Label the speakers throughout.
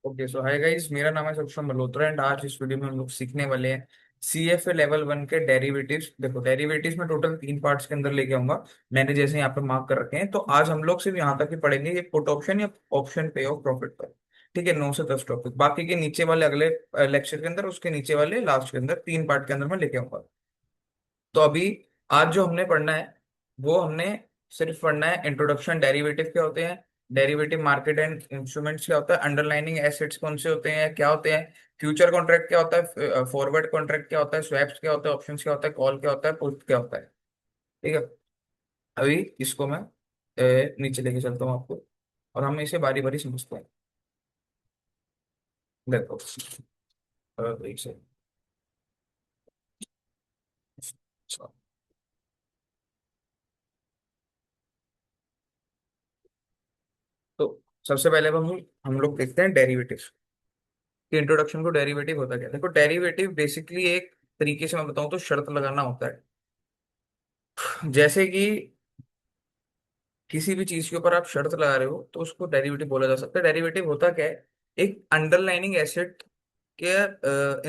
Speaker 1: Okay so hi guys, मेरा नाम है सक्षम मल्होत्रा एंड आज इस वीडियो में हम लोग सीखने वाले हैं सीएफए लेवल 1 के डेरिवेटिव्स। देखो डेरिवेटिव्स में टोटल 3 पार्ट्स के अंदर लेके आऊंगा। मैंने जैसे यहाँ पे मार्क कर रखे हैं, तो आज हम लोग सिर्फ यहाँ तक ही पढ़ेंगे, ये पुट ऑप्शन या ऑप्शन पे ऑफ प्रॉफिट पर। ठीक है, 9 से 10 टॉपिक, बाकी के नीचे वाले अगले लेक्चर के अंदर, उसके नीचे वाले लास्ट के अंदर 3 पार्ट के अंदर मैं लेके आऊंगा। तो अभी आज जो हमने पढ़ना है, वो हमने सिर्फ पढ़ना है इंट्रोडक्शन, डेरिवेटिव क्या होते हैं, डेरिवेटिव मार्केट एंड इंस्ट्रूमेंट्स क्या होता है, अंडरलाइनिंग एसेट्स कौन से होते हैं, क्या होते हैं, फ्यूचर कॉन्ट्रैक्ट क्या होता है, फॉरवर्ड कॉन्ट्रैक्ट क्या होता है, स्वैप्स क्या होता है, ऑप्शंस क्या होता है, कॉल क्या होता है, पुट क्या होता है। ठीक है, अभी इसको मैं नीचे लेके चलता हूँ आपको, और हम इसे बारी बारी समझते हैं। देखो एक सेकंड। तो सबसे पहले हम लोग देखते हैं डेरिवेटिव कि इंट्रोडक्शन को डेरिवेटिव होता क्या है। देखो डेरिवेटिव बेसिकली एक तरीके से मैं बताऊं तो शर्त लगाना होता है। जैसे कि किसी भी चीज के ऊपर आप शर्त लगा रहे हो तो उसको डेरिवेटिव बोला जा सकता है। डेरिवेटिव होता क्या है, एक अंडरलाइनिंग एसेट के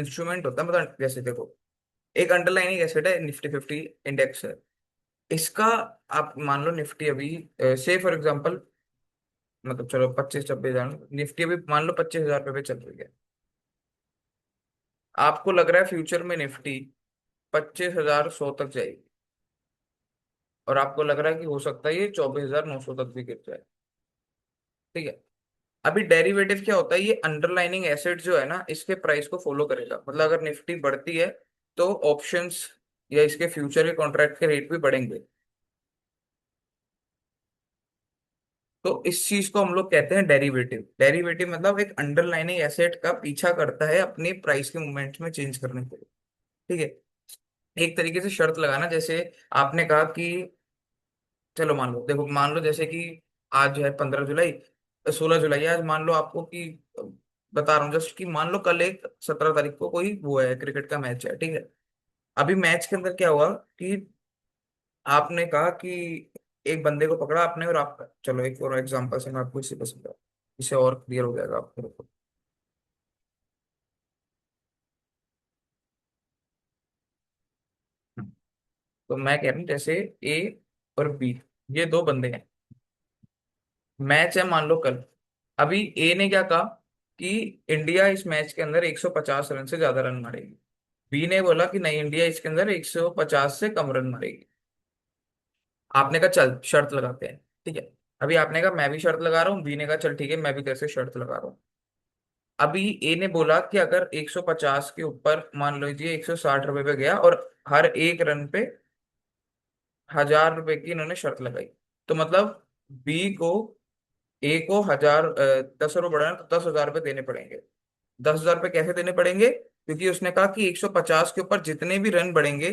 Speaker 1: इंस्ट्रूमेंट होता है। मतलब जैसे देखो, एक अंडरलाइनिंग एसेट है, निफ्टी 50 इंडेक्स है इसका। आप मान लो निफ्टी अभी से फॉर एग्जांपल, मतलब चलो 25-26 हजार, निफ्टी अभी मान लो 25 हजार पे चल रही है। आपको लग रहा है फ्यूचर में निफ्टी 25,100 तक जाएगी, और आपको लग रहा है कि हो सकता है ये 24,900 तक भी गिर जाए। ठीक है, अभी डेरिवेटिव क्या होता है, ये अंडरलाइनिंग एसेट जो है ना, इसके प्राइस को फॉलो करेगा। मतलब अगर निफ्टी बढ़ती है तो ऑप्शंस या इसके फ्यूचर के कॉन्ट्रैक्ट के रेट भी बढ़ेंगे। तो इस चीज को हम लोग कहते हैं डेरिवेटिव। डेरिवेटिव मतलब एक अंडरलाइनिंग एसेट का पीछा करता है अपनी प्राइस के मूवमेंट में चेंज करने के लिए। ठीक है, एक तरीके से शर्त लगाना, जैसे आपने कहा कि चलो मान लो, देखो मान लो जैसे कि आज जो है 15 जुलाई, 16 जुलाई है आज, मान लो आपको कि बता रहा हूँ जस्ट कि मान लो कल एक 17 तारीख को कोई वो है, क्रिकेट का मैच है। ठीक है, अभी मैच के अंदर क्या हुआ कि आपने कहा कि एक बंदे को पकड़ा आपने, और आप, चलो एक और एग्जांपल से मैं आपको इसी को समझा, इससे और क्लियर हो जाएगा आपको। तो मैं कह रहा हूँ जैसे ए और बी, ये दो बंदे हैं, मैच है मान लो कल। अभी ए ने क्या कहा कि इंडिया इस मैच के अंदर 150 रन से ज्यादा रन मारेगी। बी ने बोला कि नहीं, इंडिया इसके अंदर 150 से कम रन मारेगी। आपने कहा चल शर्त लगाते हैं। ठीक है, अभी आपने कहा मैं भी शर्त लगा रहा हूँ, बी ने कहा चल ठीक है मैं भी तेरे से शर्त लगा रहा हूँ। अभी ए ने बोला कि अगर 150 के ऊपर मान लीजिए 160 रुपए पे गया, और हर एक रन पे 1,000 रुपए की इन्होंने शर्त लगाई, तो मतलब बी को, ए को 10 रुपये बढ़ाना, तो 10,000 रुपये देने पड़ेंगे। 10,000 रुपये कैसे देने पड़ेंगे, क्योंकि उसने कहा कि 150 के ऊपर जितने भी रन बढ़ेंगे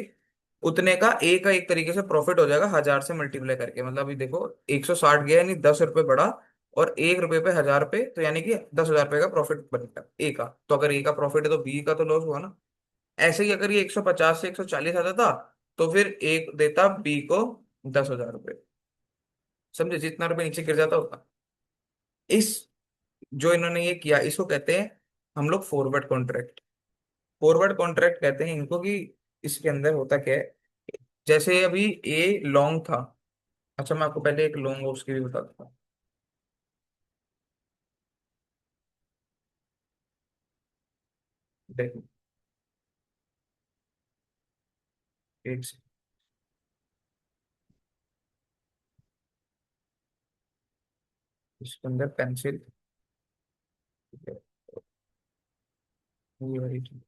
Speaker 1: उतने का ए का एक तरीके से प्रॉफिट हो जाएगा 1,000 से मल्टीप्लाई करके। मतलब अभी देखो 160 गया यानी 10 रुपये बढ़ा, और 1 रुपये पे 1,000 रुपये, तो यानी कि 10,000 रुपये का प्रॉफिट बनेगा ए का। तो अगर ए का प्रॉफिट है तो बी का तो लॉस हुआ ना। ऐसे ही अगर ये 150 से 140 आता था, तो फिर एक देता बी को 10,000 रुपये। समझे, जितना रुपये नीचे गिर जाता उतना। इस जो इन्होंने ये किया, इसको कहते हैं हम लोग फॉरवर्ड कॉन्ट्रैक्ट। फॉरवर्ड कॉन्ट्रैक्ट कहते हैं इनको कि इसके अंदर होता क्या है, जैसे अभी ए लॉन्ग था। अच्छा मैं आपको पहले एक लॉन्ग और उसकी भी बता देता हूँ। देखो एक से, इसके अंदर पेंसिल, ये वाली चीज़।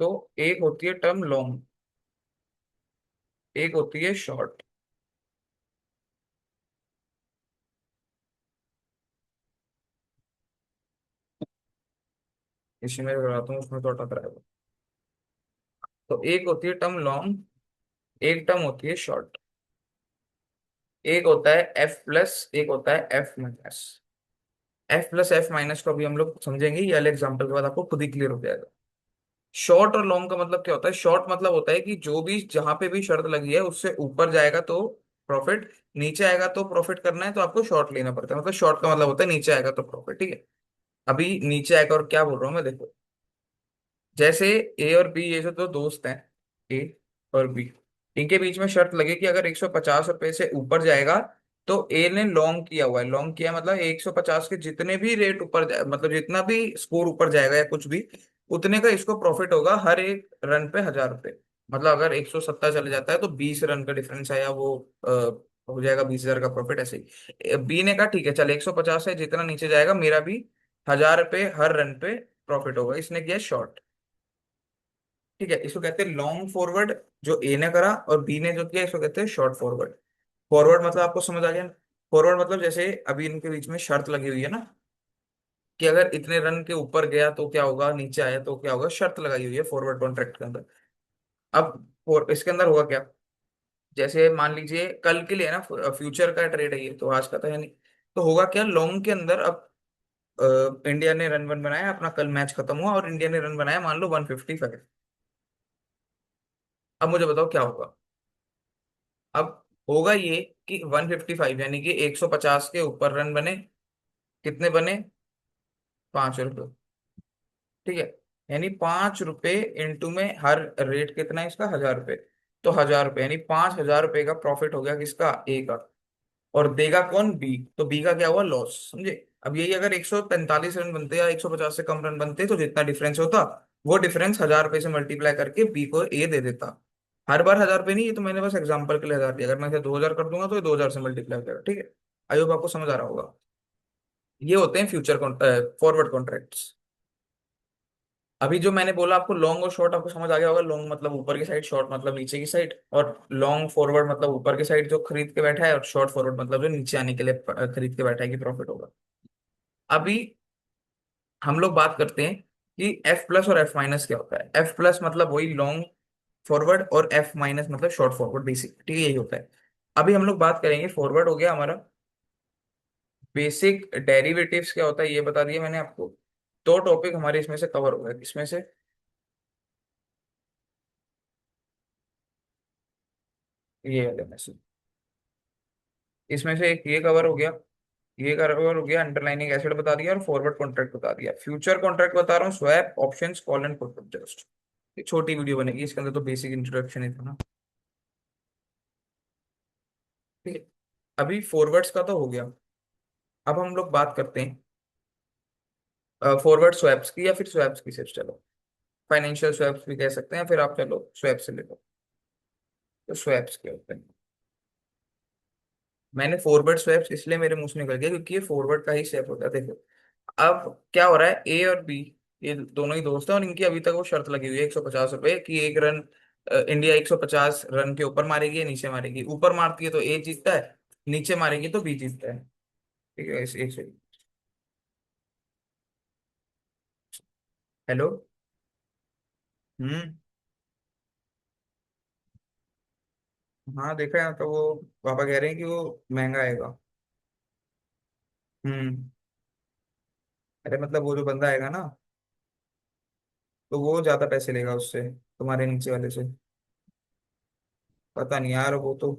Speaker 1: तो एक होती है टर्म लॉन्ग, एक होती है शॉर्ट। इसी में बताता हूँ, उसमें थोड़ा टकराएगा। तो एक होती है टर्म लॉन्ग, एक टर्म होती है शॉर्ट। एक होता है एफ प्लस, एक होता है F minus. F plus F minus को अभी हम लोग समझेंगे, ये वाले एग्जाम्पल के बाद आपको खुद ही क्लियर हो जाएगा। शॉर्ट और लॉन्ग का मतलब क्या होता है? शॉर्ट मतलब होता है कि जो भी जहां पे भी शर्त लगी है उससे ऊपर जाएगा तो प्रॉफिट, नीचे आएगा तो प्रॉफिट करना है तो आपको शॉर्ट लेना पड़ता है। मतलब शॉर्ट का मतलब होता है नीचे आएगा तो प्रॉफिट, ठीक है। अभी नीचे आएगा, और क्या बोल रहा हूँ मैं देखो, जैसे ए और बी, ये जो दो दोस्त हैं, ए और बी, इनके बीच में शर्त लगे कि अगर 150 रुपए से ऊपर जाएगा तो ए ने लॉन्ग किया हुआ है। लॉन्ग किया मतलब 150 के जितने भी रेट ऊपर जाए, मतलब जितना भी स्कोर ऊपर जाएगा या कुछ भी, उतने का इसको प्रॉफिट होगा हर एक रन पे 1000 रुपए। मतलब अगर 170 चले जाता है तो 20 रन का डिफरेंस आया, वो हो जाएगा 20,000 का प्रॉफिट। ऐसे ही बी ने कहा ठीक है चल 150 है, जितना नीचे जाएगा मेरा भी 1000 रुपए हर रन पे प्रॉफिट होगा। इसने किया शॉर्ट, ठीक है, इसको कहते हैं लॉन्ग फॉरवर्ड, जो ए ने करा, और बी ने जो किया इसको कहते हैं शॉर्ट फॉरवर्ड। फॉरवर्ड मतलब आपको समझ आ गया? फॉरवर्ड मतलब जैसे अभी इनके बीच में शर्त लगी हुई है ना, कि अगर इतने रन के ऊपर गया तो क्या होगा, नीचे आया तो क्या होगा, शर्त लगाई हुई है फॉरवर्ड कॉन्ट्रैक्ट के अंदर। अब इसके अंदर होगा क्या, जैसे मान लीजिए कल के लिए ना, फ्यूचर का ट्रेड है ये, तो आज का तो है नहीं। तो होगा क्या, लॉन्ग के अंदर अब इंडिया ने रन वन बनाया, अपना कल मैच खत्म हुआ और इंडिया ने रन बनाया मान लो 155। अब मुझे बताओ क्या होगा। अब होगा ये कि 155 यानी कि 150 के ऊपर रन बने, कितने बने, 5 रुपए, ठीक है। यानी 5 रुपए इंटू में हर रेट कितना है इसका, 1000 रुपए। तो 1000 रुपए यानी 5,000 रुपए का प्रॉफिट हो गया किसका, ए का। और देगा कौन, बी। तो बी का क्या हुआ, लॉस, समझे। अब यही अगर 145 रन बनते या 150 से कम रन बनते तो जितना डिफरेंस होता, वो डिफरेंस 1000 रुपए से मल्टीप्लाई करके बी को ए दे देता। हर बार 1000 रुपए नहीं, ये तो मैंने बस एग्जांपल के लिए 1000 दिया। अगर मैं इसे 2000 कर दूंगा तो ये 2000 से मल्टीप्लाई करेगा, ठीक है। आई होप आपको समझ आ रहा होगा। ये होते हैं फ्यूचर फॉरवर्ड कॉन्ट्रैक्ट्स। अभी जो मैंने बोला आपको लॉन्ग और शॉर्ट, आपको समझ आ गया होगा। लॉन्ग मतलब ऊपर की साइड, शॉर्ट मतलब नीचे की साइड। और लॉन्ग फॉरवर्ड मतलब ऊपर की साइड जो खरीद के बैठा है, और शॉर्ट फॉरवर्ड मतलब जो नीचे आने के लिए खरीद के बैठा है कि प्रॉफिट होगा। अभी हम लोग बात करते हैं कि एफ प्लस और एफ माइनस क्या होता है। एफ प्लस मतलब वही लॉन्ग फॉरवर्ड, और एफ माइनस मतलब शॉर्ट फॉरवर्ड, बेसिक, ठीक है, यही होता है। अभी हम लोग बात करेंगे, फॉरवर्ड हो गया हमारा। बेसिक डेरिवेटिव्स क्या होता है ये बता दिया मैंने आपको। दो टॉपिक हमारे इसमें से कवर हो गए, किसमें से, ये वाले में से। इसमें से एक ये कवर हो गया, ये कवर हो गया, अंडरलाइनिंग एसिड बता दिया, और फॉरवर्ड कॉन्ट्रैक्ट बता दिया। फ्यूचर कॉन्ट्रैक्ट बता रहा हूँ, swap, options, call and put. Just एक छोटी वीडियो बनेगी, इसके अंदर तो बेसिक इंट्रोडक्शन ही था ना, ठीक है। अभी फॉरवर्ड्स का तो हो गया। अब हम लोग बात करते हैं फॉरवर्ड स्वैप्स की, या फिर स्वैप्स की सिर्फ, चलो फाइनेंशियल स्वैप्स भी कह सकते हैं, फिर आप चलो स्वैप से ले लो। तो स्वैप्स क्या होते हैं, मैंने फॉरवर्ड स्वैप्स इसलिए मेरे मुंह से निकल गया क्योंकि ये फॉरवर्ड का ही स्वैप होता है। देखो अब क्या हो रहा है, ए और बी ये दोनों ही दोस्त हैं, और इनकी अभी तक वो शर्त लगी हुई है 150 रुपए की, एक रन इंडिया 150 रन के ऊपर मारेगी या नीचे मारेगी। ऊपर मारती है तो ए जीतता है, नीचे मारेगी तो बी जीतता है, ठीक है। एक से, हेलो। हम्म। हाँ देखा है, तो वो पापा कह रहे हैं कि वो महंगा आएगा। हम्म। अरे मतलब वो जो बंदा आएगा ना, तो वो ज्यादा पैसे लेगा उससे, तुम्हारे नीचे वाले से। पता नहीं यार, वो तो।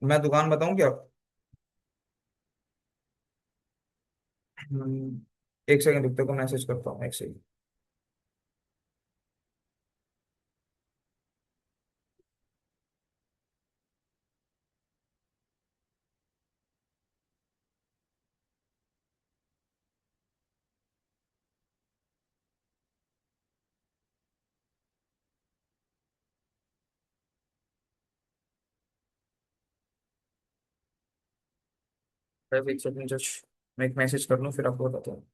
Speaker 1: मैं दुकान बताऊं क्या? एक सेकंड रुकते को मैसेज करता हूँ, एक सेकंड। बस एक सेकंड, जस्ट मैं एक मैसेज कर लूँ फिर आपको बताता हूँ।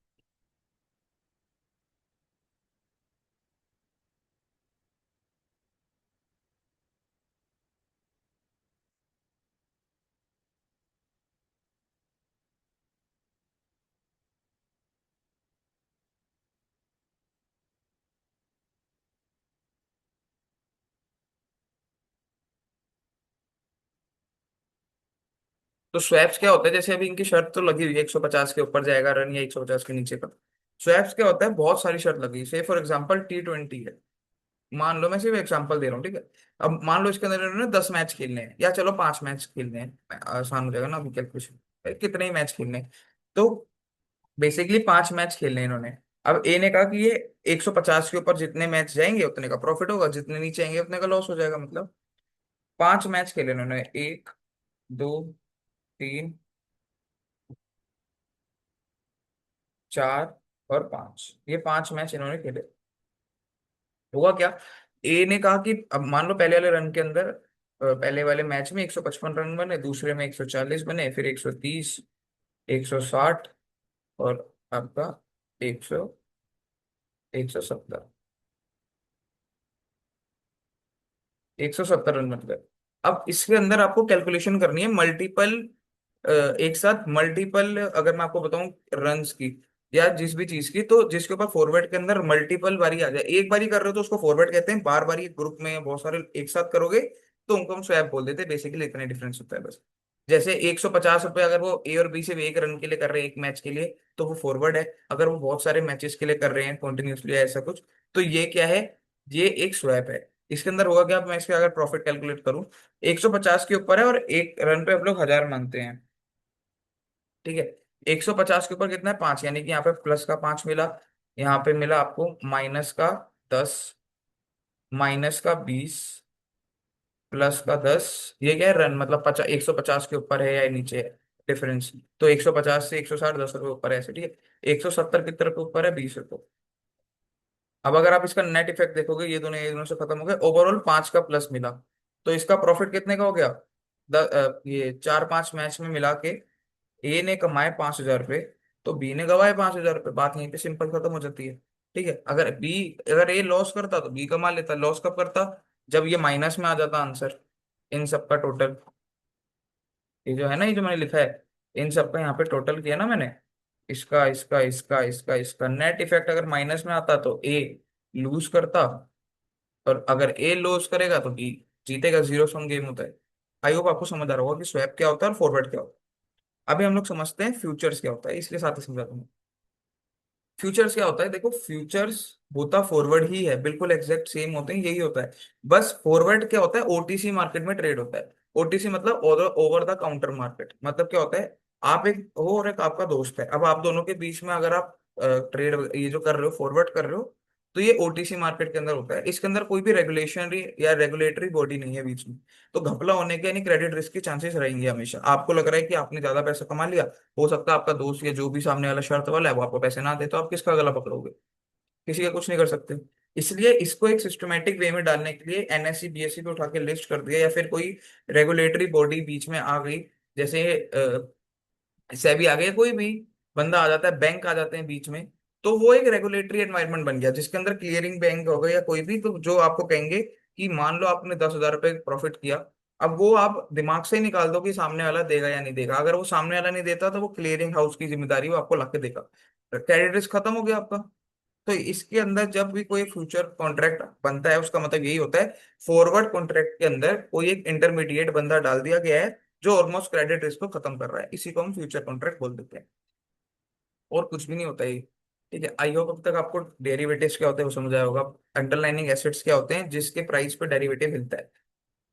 Speaker 1: तो स्वैप्स क्या होता है, जैसे अभी इनकी शर्त तो लगी हुई है 150 के ऊपर जाएगा रन या 150 के नीचे का। स्वैप्स क्या होता है, बहुत सारी शर्त लगी है। फॉर एग्जाम्पल T20 है, मान लो, मैं सिर्फ एग्जांपल दे रहा हूँ, ठीक है। अब मान लो इसके अंदर इन्होंने 10 मैच खेलने हैं, या चलो 5 मैच खेलने हैं, आसान हो जाएगा ना अभी कैलकुलेशन, कितने ही मैच खेलने हैं। तो बेसिकली 5 मैच खेलने हैं इन्होंने। अब ए ने कहा कि ये 150 के ऊपर जितने मैच जाएंगे उतने का प्रॉफिट होगा, जितने नीचे आएंगे उतने का लॉस हो जाएगा। मतलब 5 मैच खेले इन्होंने, 1, 2, 3, 4 और 5, ये 5 मैच इन्होंने खेले। हुआ क्या, ए ने कहा कि अब मान लो पहले वाले रन के अंदर, पहले वाले मैच में 155 रन बने, दूसरे में 140 बने, फिर 130, 160 और आपका 170, 170 रन बन गए। अब इसके अंदर आपको कैलकुलेशन करनी है मल्टीपल, एक साथ मल्टीपल, अगर मैं आपको बताऊं रन्स की या जिस भी चीज की, तो जिसके ऊपर फॉरवर्ड के अंदर मल्टीपल बारी आ जाए। एक बारी कर रहे हो तो उसको फॉरवर्ड कहते हैं, बार बार ग्रुप में बहुत सारे एक साथ करोगे तो उनको हम स्वैप बोल देते हैं। बेसिकली इतने डिफरेंस होता है बस। जैसे 150 रुपये अगर वो ए और बी से एक रन के लिए कर रहे हैं एक मैच के लिए, तो वो फॉरवर्ड है। अगर वो बहुत सारे मैचेस के लिए कर रहे हैं कंटिन्यूसली ऐसा कुछ, तो ये क्या है, ये एक स्वैप है। इसके अंदर होगा क्या, मैं इसके अगर प्रॉफिट कैलकुलेट करूं, 150 के ऊपर है और एक रन पे आप लोग 1000 मांगते हैं, ठीक है। 150 के ऊपर कितना है, 5, यानी कि यहाँ पे प्लस का 5 मिला, यहाँ पे मिला आपको माइनस का 10, माइनस का 20, प्लस का 10। ये क्या है, रन मतलब 150 के ऊपर है या नीचे है, डिफरेंस। तो 150 से 160 10 रुपये ऊपर है ऐसे, ठीक है। 170 की तरफ ऊपर है 20 रुपये। अब अगर आप इसका नेट इफेक्ट देखोगे, ये दोनों से खत्म हो गए, ओवरऑल 5 का प्लस मिला। तो इसका प्रॉफिट कितने का हो गया, ये 4-5 मैच में मिला के ए ने कमाए 5,000 रुपये, तो बी ने गवाए 5,000 रुपये। बात यहीं पे सिंपल खत्म हो जाती है, ठीक है। अगर ए लॉस करता तो बी कमा लेता। लॉस कब करता, जब ये माइनस में आ जाता आंसर, इन सबका टोटल, ये जो है ना, ये जो मैंने लिखा है, इन सबका यहाँ पे टोटल किया ना मैंने, इसका नेट इफेक्ट अगर माइनस में आता तो ए लूज करता, और अगर ए लॉस करेगा तो बी जीतेगा। जीरो सम गेम होता है। आई होप आपको समझ आ रहा होगा कि स्वैप क्या होता है और फॉरवर्ड क्या होता है। अभी हम लोग समझते हैं फ्यूचर्स क्या होता है, इसके साथ ही समझाता हूँ। फ्यूचर्स क्या होता है, देखो फ्यूचर्स होता फॉरवर्ड ही है, बिल्कुल एग्जैक्ट सेम होते हैं, यही होता है। बस फॉरवर्ड क्या होता है, ओटीसी मार्केट में ट्रेड होता है। ओटीसी मतलब ओवर द काउंटर मार्केट। मतलब क्या होता है, आप एक हो और एक आपका दोस्त है, अब आप दोनों के बीच में अगर आप ट्रेड ये जो कर रहे हो, फॉरवर्ड कर रहे हो, तो ये ओटीसी मार्केट के अंदर होता है। इसके अंदर कोई भी रेगुलेशनरी या रेगुलेटरी बॉडी नहीं है बीच में। तो घपला होने के यानी क्रेडिट रिस्क के चांसेस रहेंगे हमेशा। आपको लग रहा है कि आपने ज्यादा पैसा कमा लिया, हो सकता है आपका दोस्त या जो भी सामने वाला शर्त वाला है वो आपको पैसे ना दे, तो आप किसका गला पकड़ोगे, किसी का कुछ नहीं कर सकते। इसलिए इसको एक सिस्टमेटिक वे में डालने के लिए एनएससी बीएससी पे उठा के लिस्ट कर दिया, या फिर कोई रेगुलेटरी बॉडी बीच में आ गई, जैसे सेबी आ गया, कोई भी बंदा आ जाता है, बैंक आ जाते हैं बीच में, तो वो एक रेगुलेटरी एनवायरनमेंट बन गया, जिसके अंदर क्लियरिंग बैंक हो गया या कोई भी, तो जो आपको कहेंगे कि मान लो आपने 10,000 रुपये प्रॉफिट किया, अब वो आप दिमाग से ही निकाल दो कि सामने वाला देगा या नहीं देगा। अगर वो सामने वाला नहीं देता तो वो क्लियरिंग हाउस की जिम्मेदारी वो आपको ला के देगा। क्रेडिट रिस्क खत्म हो गया आपका। तो इसके अंदर जब भी कोई फ्यूचर कॉन्ट्रैक्ट बनता है, उसका मतलब यही होता है, फॉरवर्ड कॉन्ट्रैक्ट के अंदर कोई एक इंटरमीडिएट बंदा डाल दिया गया है जो ऑलमोस्ट क्रेडिट रिस्क को खत्म कर रहा है। इसी को हम फ्यूचर कॉन्ट्रैक्ट बोल देते हैं, और कुछ भी नहीं होता ये, ठीक है। आई होप अब तक आपको डेरिवेटिव्स क्या होते हैं वो समझ आया होगा। अंडरलाइनिंग एसेट्स क्या होते हैं, जिसके प्राइस पे डेरिवेटिव मिलता है।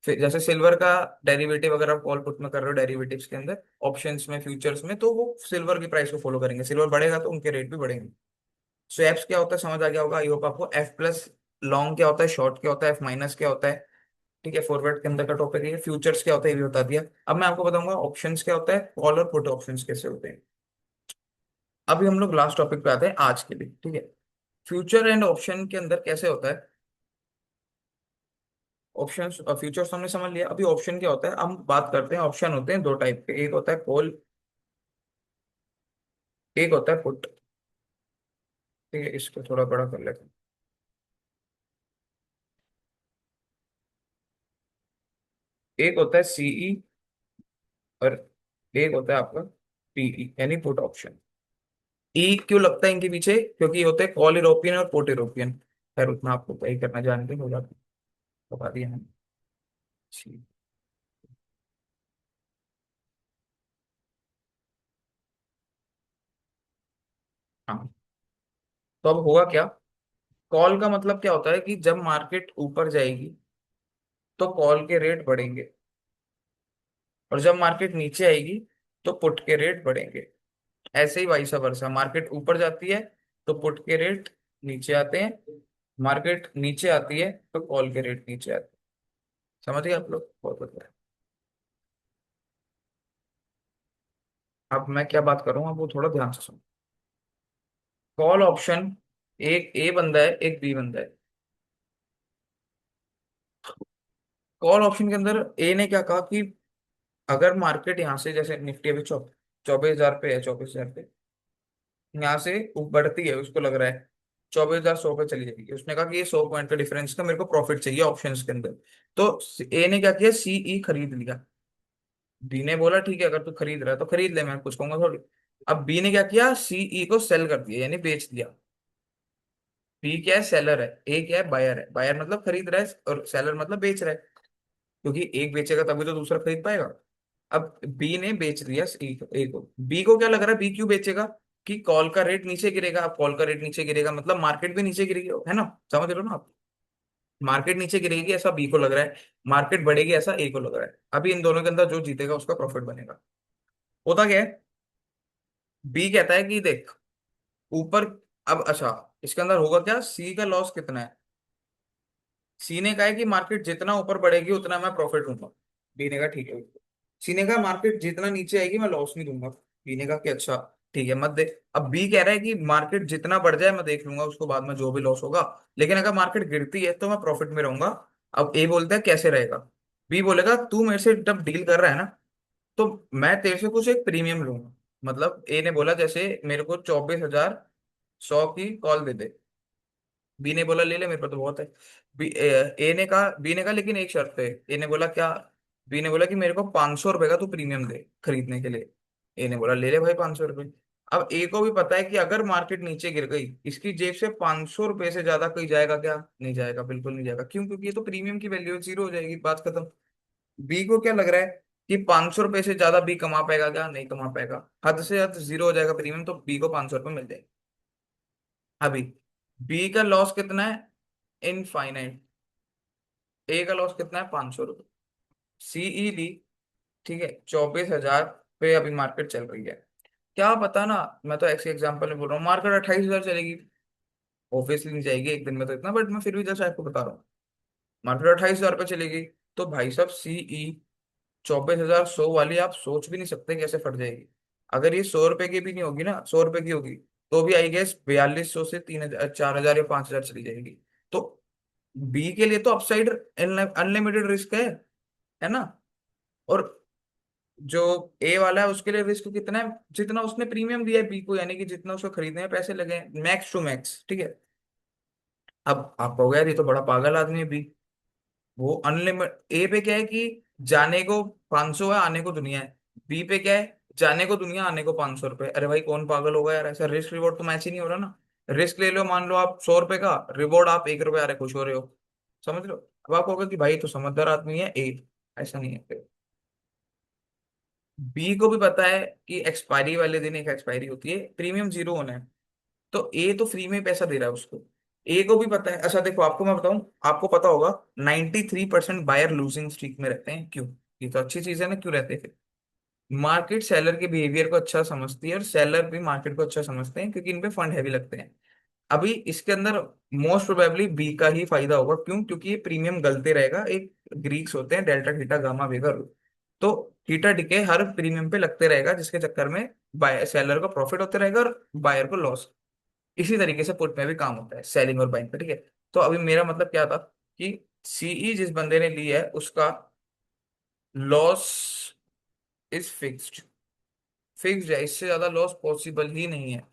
Speaker 1: फिर जैसे सिल्वर का डेरिवेटिव अगर आप कॉल पुट में कर रहे हो डेरिवेटिव्स के अंदर, ऑप्शंस में, फ्यूचर्स में, तो वो सिल्वर की प्राइस को फॉलो करेंगे। सिल्वर बढ़ेगा तो उनके रेट भी बढ़ेंगे। स्वैप्स क्या होता है समझ आ गया होगा आई होप आपको। एफ प्लस लॉन्ग क्या होता है, शॉर्ट क्या होता है, एफ माइनस क्या होता है, ठीक है। फॉरवर्ड के अंदर का टॉपिक है। फ्यूचर्स क्या होता है ये भी बता दिया। अब मैं आपको बताऊंगा ऑप्शंस क्या होता है, कॉल और पुट ऑप्शंस कैसे होते हैं। अभी हम लोग लास्ट टॉपिक पे आते हैं आज के लिए, ठीक है। फ्यूचर एंड ऑप्शन के अंदर कैसे होता है, ऑप्शंस और फ्यूचर्स हमने समझ लिया। अभी ऑप्शन क्या होता है हम बात करते हैं। ऑप्शन होते हैं दो टाइप के, एक होता है कॉल, एक होता है पुट, ठीक है। इसको थोड़ा बड़ा कर लेते हैं। एक होता है सीई और एक होता है आपका पीई, यानी पुट ऑप्शन। ई क्यों लगता है इनके पीछे, क्योंकि ये होते हैं कॉल यूरोपियन और पुट यूरोपियन। खैर उतना आपको तय करना जानते हो जाता, बता दिया मैंने। हाँ, तो अब होगा क्या, कॉल का मतलब क्या होता है कि जब मार्केट ऊपर जाएगी तो कॉल के रेट बढ़ेंगे, और जब मार्केट नीचे आएगी तो पुट के रेट बढ़ेंगे। ऐसे ही वाइसा वर्सा, मार्केट ऊपर जाती है तो पुट के रेट नीचे आते हैं, मार्केट नीचे आती है तो कॉल के रेट नीचे आते हैं। समझ गए आप लोग, बहुत बढ़िया। अब मैं क्या बात कर रहा हूँ, आप वो थोड़ा ध्यान से सुनो। कॉल ऑप्शन, एक ए बंदा है एक बी बंदा है। कॉल ऑप्शन के अंदर ए ने क्या कहा कि अगर मार्केट यहाँ से, जैसे निफ्टी अभी 24,000 पे है, 24,000 पे, यहाँ से बढ़ती है, उसको लग रहा है 24,100 पे चली जाएगी, उसने कहा कि ये 100 पॉइंट का डिफरेंस का मेरे को प्रॉफिट चाहिए ऑप्शंस के अंदर। तो ए ने क्या किया, सीई खरीद लिया। बी ने बोला ठीक है, अगर तू खरीद रहा है तो खरीद ले, मैं कुछ कहूंगा थोड़ी। अब बी ने क्या किया, सीई को सेल कर दिया, यानी बेच दिया। बी क्या है, सेलर है, ए क्या है, बायर है। बायर मतलब खरीद रहा है और सेलर मतलब बेच रहा है, क्योंकि एक बेचेगा तभी तो दूसरा खरीद पाएगा। अब बी ने बेच दिया ए को। बी को क्या लग रहा है, बी क्यों बेचेगा, कि कॉल का रेट नीचे गिरेगा। अब कॉल का रेट नीचे गिरेगा मतलब मार्केट भी नीचे गिरेगी, है ना, समझ रहे हो ना आप। मार्केट नीचे गिरेगी ऐसा बी को लग रहा है, मार्केट बढ़ेगी ऐसा ए को लग रहा है। अभी इन दोनों के अंदर जो जीतेगा उसका प्रॉफिट बनेगा। होता क्या है, बी कहता है कि देख ऊपर, अब अच्छा, इसके अंदर होगा क्या, सी का लॉस कितना है। सी ने कहा है कि मार्केट जितना ऊपर बढ़ेगी उतना मैं प्रॉफिट लूंगा। बी ने कहा ठीक है। सी ने कहा मार्केट जितना नीचे आएगी मैं लॉस नहीं दूंगा। बी ने कहा कि अच्छा ठीक है, मत दे। अब बी कह रहा है कि मार्केट जितना बढ़ जाए मैं देख लूंगा, उसको बाद में जो भी लॉस होगा, लेकिन अगर मार्केट गिरती है तो मैं प्रॉफिट में रहूंगा। अब ए बोलता है कैसे रहेगा। बी बोलेगा तू मेरे से जब डील कर रहा है ना, तो मैं तेरे से कुछ एक प्रीमियम लूंगा। मतलब ए ने बोला जैसे मेरे को 24,100 की कॉल दे दे। बी ने बोला ले ले, मेरे पर तो बहुत है। बी ने कहा लेकिन एक शर्त पे। ए ने बोला क्या, बी ने बोला कि मेरे को 500 रुपए का तू प्रीमियम दे खरीदने के लिए। ए ने बोला ले ले भाई 500 रुपये। अब ए को भी पता है कि अगर मार्केट नीचे गिर गई, इसकी जेब से 500 रुपये से ज्यादा कोई जाएगा क्या, नहीं जाएगा, बिल्कुल नहीं जाएगा। क्यों, क्योंकि ये तो प्रीमियम की वैल्यू जीरो हो जाएगी, बात खत्म। बी को क्या लग रहा है कि 500 रुपये से ज्यादा बी कमा पाएगा क्या, नहीं कमा पाएगा, हद से हद जीरो हो जाएगा प्रीमियम, तो बी को 500 रुपये मिल जाएगा। अभी बी का लॉस कितना है, इनफाइनाइट। ए का लॉस कितना है, 500 रुपये। सीई ली, ठीक है, 24,000 पे अभी मार्केट चल रही है। क्या पता ना, मैं तो ऐसे एग्जांपल में बोल रहा हूँ, मार्केट 28,000 चलेगी। ऑब्वियसली नहीं जाएगी एक दिन में तो इतना, बट मैं फिर भी जैसे आपको बता रहा हूँ, मार्केट 28,000 पे चलेगी। तो भाई साहब सीई 24,100 वाली आप सोच भी नहीं सकते कैसे फट जाएगी। अगर ये 100 रुपए की भी नहीं होगी ना, 100 रुपए की होगी, तो भी आई गेस 4,200 से 3,000, 4,000 या 5,000 चली जाएगी। तो बी के लिए तो अपसाइड अनलिमिटेड रिस्क है ना। और जो ए वाला है उसके लिए रिस्क कितना है, जितना उसने प्रीमियम दिया है बी को, यानी कि जितना उसको खरीदने में पैसे लगे हैं, मैक्स टू मैक्स, ठीक है। अब आप हो गया, ये तो बड़ा पागल आदमी है बी। वो अनलिमिटेड, ए पे क्या है कि जाने को 500 है, आने को दुनिया है। बी पे क्या है, जाने को दुनिया, आने को 500 रुपए। अरे भाई कौन पागल होगा यार, ऐसा रिस्क रिवॉर्ड तो मैच ही नहीं हो रहा ना। रिस्क ले लो, मान लो आप 100 रुपए का, रिवॉर्ड आप 1 रुपए आ रहे, खुश हो रहे हो। समझ लो। अब आप कहोगे कि भाई तो समझदार आदमी है ए, ऐसा नहीं है। बी को भी पता है कि एक्सपायरी वाले दिन एक एक्सपायरी होती है, प्रीमियम जीरो होना है। तो ए तो फ्री में पैसा दे रहा है उसको। ए को भी पता है। अच्छा देखो, आपको मैं बताऊं, आपको पता होगा 93% बायर लूजिंग स्ट्रीक में रहते हैं, क्यों। ये तो अच्छी चीज है ना, क्यों रहते हैं फिर। मार्केट सेलर के बिहेवियर को अच्छा समझती है और सेलर भी मार्केट को अच्छा समझते हैं, क्योंकि इन पे फंड हैवी लगते हैं। अभी इसके अंदर मोस्ट प्रोबेबली बी का ही फायदा होगा, क्यों, क्योंकि ये प्रीमियम गलते रहेगा। एक ग्रीक्स होते हैं, डेल्टा थीटा गामा वेगा रो। तो थीटा डिके हर प्रीमियम पे लगते रहेगा, जिसके चक्कर में बाय सेलर को प्रॉफिट होते रहेगा और बायर को लॉस। इसी तरीके से पुट में भी काम होता है, सेलिंग और बाइंग का, ठीक है। तो अभी मेरा मतलब क्या था कि सीई जिस बंदे ने ली है उसका लॉस इज फिक्स्ड। फिक्स्ड है, इससे ज्यादा लॉस पॉसिबल ही नहीं है।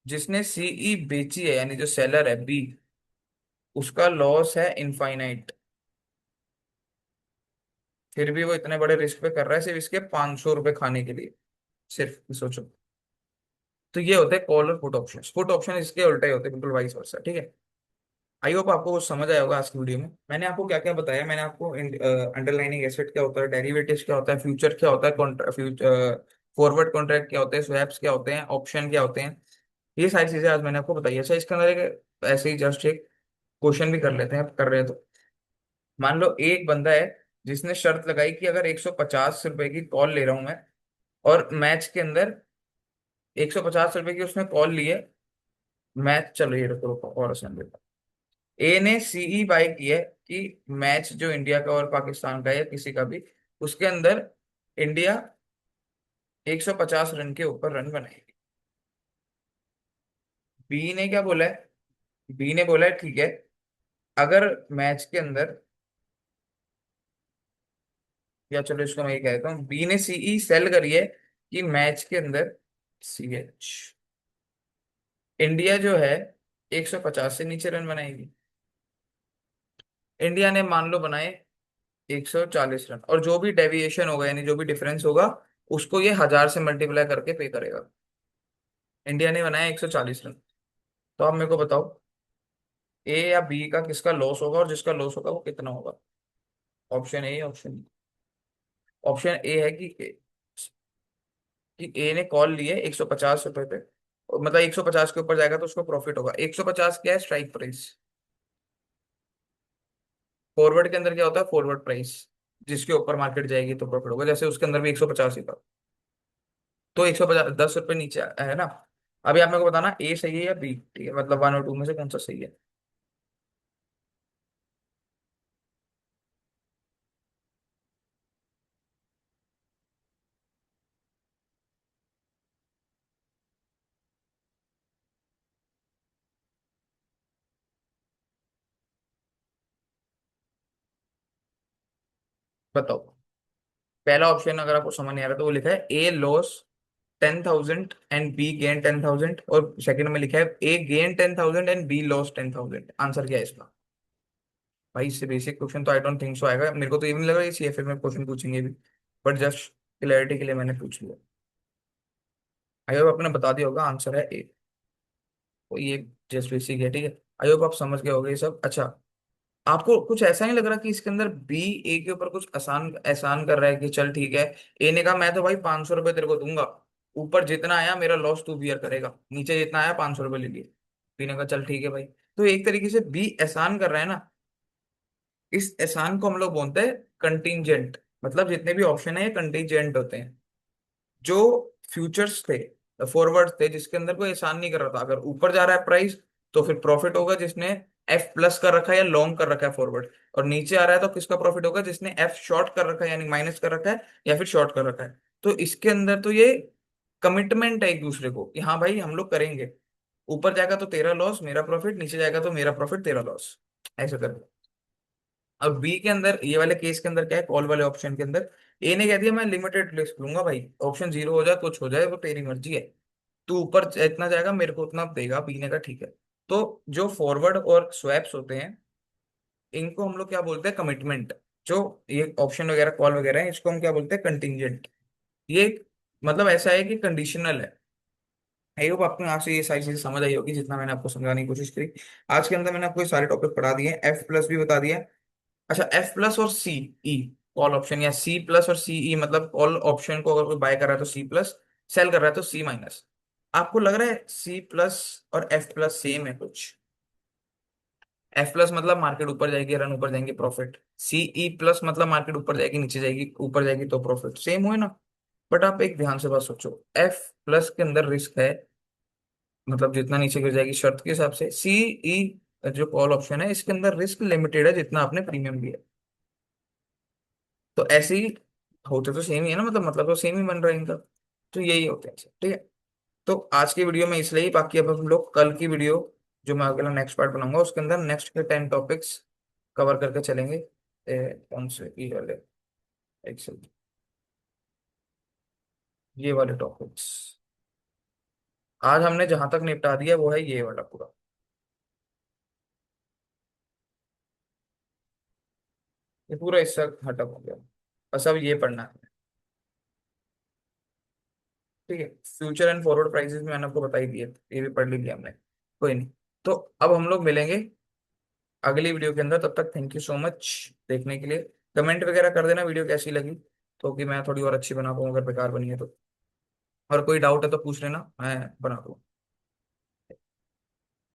Speaker 1: जिसने सीई बेची है, यानी जो सेलर है बी, उसका लॉस है इनफाइनाइट। फिर भी वो इतने बड़े रिस्क पे कर रहा है सिर्फ इसके 500 रुपए खाने के लिए, सिर्फ सोचो। तो ये होते हैं कॉल और पुट ऑप्शन। पुट ऑप्शन इसके उल्टे होते हैं, बिल्कुल वाइस वर्सा, ठीक है। आई होप आपको कुछ समझ आया होगा आज की वीडियो में। मैंने आपको क्या क्या बताया, मैंने आपको अंडरलाइनिंग एसेट क्या होता है, डेरिवेटिव्स क्या होता है, फ्यूचर क्या होता है, फॉरवर्ड कॉन्ट्रैक्ट क्या होते हैं, स्वैप्स क्या होते हैं, ऑप्शन क्या होते हैं, ये सारी चीजें आज मैंने आपको बताई है। अच्छा, इसके अंदर एक ऐसे ही जस्ट एक क्वेश्चन भी कर लेते हैं, कर रहे हैं तो। मान लो एक बंदा है जिसने शर्त लगाई कि अगर 150 रुपए की कॉल ले रहा हूं मैं, और मैच के अंदर 150 रुपए की उसने कॉल ली है, मैच चल रही है, रुको रुको और सुन लेता। ए ने सीई बाय की है कि मैच जो इंडिया का और पाकिस्तान का है या किसी का भी, उसके अंदर इंडिया 150 रन के ऊपर रन बनाएगी। बी ने क्या बोला है? बी ने बोला है ठीक है, अगर मैच के अंदर, या चलो इसको मैं ये कहता हूँ, बी ने सीई सेल करी है कि मैच के अंदर सी एच, इंडिया जो है 150 से नीचे रन बनाएगी। इंडिया ने मान लो बनाए 140 रन, और जो भी डेविएशन होगा यानी जो भी डिफरेंस होगा, उसको ये 1000 से मल्टीप्लाई करके पे करेगा। इंडिया ने बनाया 140 रन। तो आप मेरे को बताओ, ए या बी का किसका लॉस होगा, और जिसका लॉस होगा वो कितना होगा? Option A, option B. Option A है कि ए ने कॉल ली है 150 रुपए पे, मतलब 150 के ऊपर जाएगा तो उसको प्रॉफिट होगा। 150 क्या है? Strike price. फॉरवर्ड के अंदर क्या होता है? Forward price. जिसके ऊपर मार्केट जाएगी तो प्रॉफिट होगा, जैसे उसके अंदर भी 150 ही था, तो 150 10 रुपए नीचे है ना। अभी आप मेरे को बताना ए सही है या बी, ठीक है, मतलब वन और टू में से कौन सा सही है। बताओ। पहला ऑप्शन अगर आपको समझ नहीं आ रहा तो वो लिखा है A loss 10,000 and B gain 10,000, और सेकंड में लिखा है A gain 10,000 and B loss 10,000। Answer क्या है इसका? भाई इससे बेसिक क्वेश्चन तो आई डोंट थिंक सो आएगा, मेरे को तो ये भी नहीं लग रहा है सीएफए में क्वेश्चन पूछेंगे भी, बट जस्ट क्लैरिटी के लिए मैंने पूछ लिया। आई होप आपने बता दिया होगा, आंसर है ए। तो ये जस्ट बेसिक है, ठीक है। आई होप आप समझ गए होगे ये सब। अच्छा, आपको कुछ ऐसा नहीं लग रहा कि इसके अंदर बी ए के ऊपर कुछ आसान एहसान कर रहा है कि चल ठीक है, ए ने कहा मैं तो भाई 500 रुपये तेरे को दूंगा, ऊपर जितना आया मेरा लॉस तू बियर करेगा, नीचे जितना आया 500 रुपये ले लिए। बी ने कहा चल ठीक है भाई। तो एक तरीके से बी एहसान कर रहा है ना। इस एहसान को हम लोग बोलते हैं कंटिंजेंट, मतलब जितने भी ऑप्शन है ये कंटिंजेंट होते हैं। जो फ्यूचर्स थे, फॉरवर्ड थे, जिसके अंदर कोई एहसान नहीं कर रहा था, अगर ऊपर जा रहा है प्राइस तो फिर प्रॉफिट होगा जिसने एफ प्लस कर रखा है या लॉन्ग कर रखा है फॉरवर्ड, और नीचे आ रहा है तो किसका प्रॉफिट होगा? जिसने एफ शॉर्ट कर रखा है यानी माइनस कर रखा है, या फिर शॉर्ट कर रखा है। तो इसके अंदर तो ये कमिटमेंट है एक दूसरे को कि हाँ भाई हम लोग करेंगे, ऊपर जाएगा तो तेरा लॉस मेरा प्रॉफिट, नीचे जाएगा तो मेरा प्रॉफिट तेरा लॉस, ऐसे कर। अब बी के अंदर ये वाले केस के अंदर क्या है, कॉल वाले ऑप्शन के अंदर ए ने कह दिया मैं लिमिटेड रिस्क लूंगा भाई, ऑप्शन जीरो हो जाए कुछ हो जाए वो तेरी मर्जी है, तू ऊपर इतना जाएगा मेरे को उतना देगा। बी ने कहा ठीक है। तो जो फॉरवर्ड और स्वैप्स होते हैं, इनको हम लोग क्या बोलते हैं? कमिटमेंट। जो ये ऑप्शन वगैरह कॉल वगैरह है इसको हम क्या बोलते हैं? कंटिंजेंट। ये मतलब ऐसा है कि कंडीशनल है। आई होप आपको यहाँ से ये सारी चीजें समझ आई होगी जितना मैंने आपको समझाने की कोशिश करी। आज के अंदर मैंने आपको ये सारे टॉपिक पढ़ा दिए, एफ प्लस भी बता दिया। अच्छा, एफ प्लस और सी ई कॉल ऑप्शन, या सी प्लस और सी ई, मतलब कॉल ऑप्शन को अगर कोई बाय कर रहा है तो सी प्लस, सेल कर रहा है तो सी माइनस। आपको लग रहा है सी प्लस और एफ प्लस सेम है कुछ? एफ प्लस मतलब मार्केट ऊपर जाएगी, रन ऊपर जाएंगे, प्रॉफिट। सी ई प्लस मतलब मार्केट ऊपर जाएगी नीचे जाएगी, ऊपर जाएगी तो प्रॉफिट, सेम हुए ना। बट आप एक ध्यान से बात सोचो, एफ प्लस के अंदर रिस्क है, मतलब जितना नीचे गिर जाएगी शर्त के हिसाब से। सी ई जो कॉल ऑप्शन है इसके अंदर रिस्क लिमिटेड है जितना आपने प्रीमियम लिया। तो ऐसे ही होते तो सेम ही है ना, मतलब तो सेम ही बन रहा है इनका। तो यही होते हैं, ठीक है। तो आज की वीडियो में इसलिए ही, बाकी अब हम लोग कल की वीडियो जो मैं अगला नेक्स्ट पार्ट बनाऊंगा उसके अंदर नेक्स्ट के 10 टॉपिक्स कवर करके चलेंगे। कौन से ये वाले, एक से ये वाले टॉपिक्स आज हमने जहां तक निपटा दिया वो है ये वाला पूरा। ये पूरा हिस्सा खत्म हो गया, बस अब ये पढ़ना है, ठीक है। फ्यूचर एंड फॉरवर्ड प्राइसेस मैंने आपको बता ही दिए, ये भी पढ़ लीजिए हमने, कोई नहीं। तो अब हम लोग मिलेंगे अगली वीडियो के अंदर, तब तक थैंक यू सो मच देखने के लिए। कमेंट वगैरह कर देना वीडियो कैसी लगी, तो कि मैं थोड़ी और अच्छी बना पाऊँ, अगर बेकार बनी है तो। और कोई डाउट है तो पूछ लेना, मैं बना दूँ।